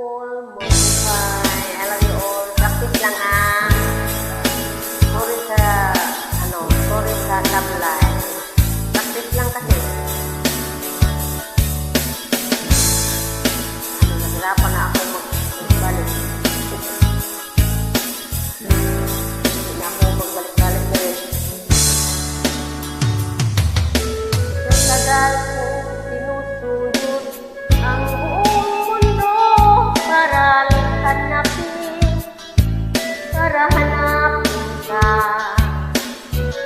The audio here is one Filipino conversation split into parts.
all modify. I love you all. Practice lang ah. Sorry sa sablay. Practice lang kasi. Nahirapan na ako magbalik. Hindi na ako magbalik-balik na rin. Sa tagal ko sinusuyod ang buong mundo para hanapin ka.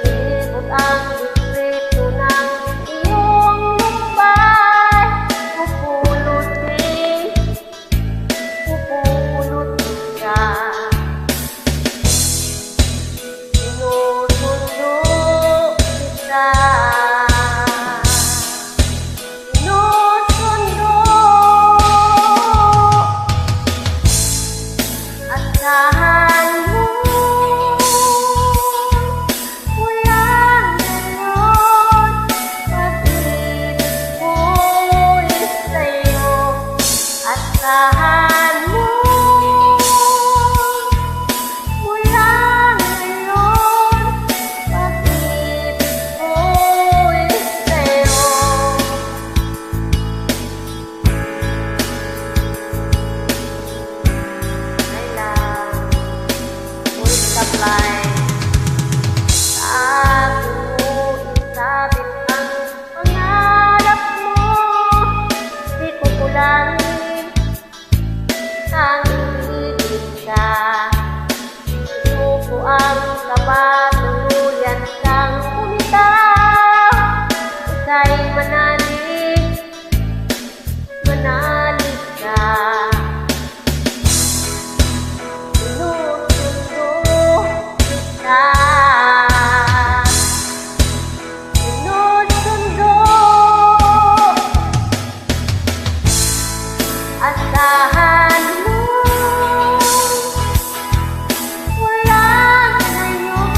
Ilibot ang distrito ng iyong lumbay. Pupulutin ka. Sinusundo kita. Asahan mo mula ngayon, pag-ibig ko'y sa'yo. Asahan mo mula ngayon, pag-ibig ko'y sa'yo. Sablay sa aking isabit ang pangarap mo. Di ko kulangin ang ibig ka. Isuko ang labat ng luyan kang kumita. Ika'y manalig ka. Asahan mo mula ngayon,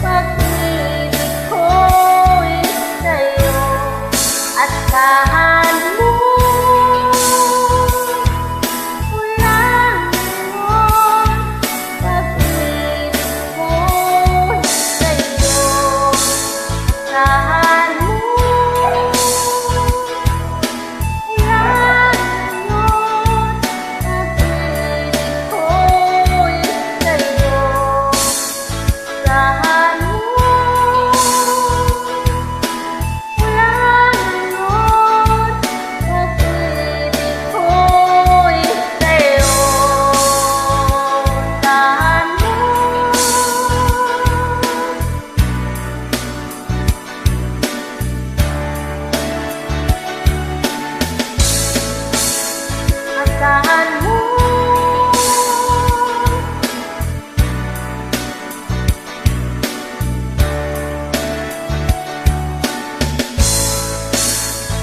pag-ibig ko'y sa'yo. Asahan mo mula ngayon, pag-ibig ko'y sa'yo. Asahan mo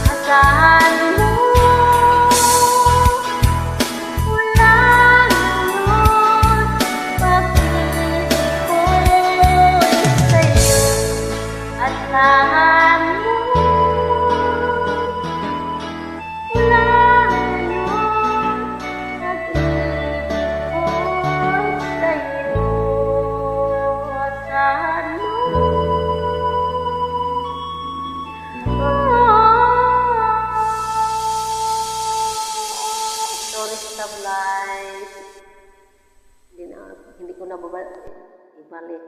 asahan mo mula ngayon, pag-ibig ko'y sa'yo. Asahan mo mula sablay. Hindi ko na ibalik.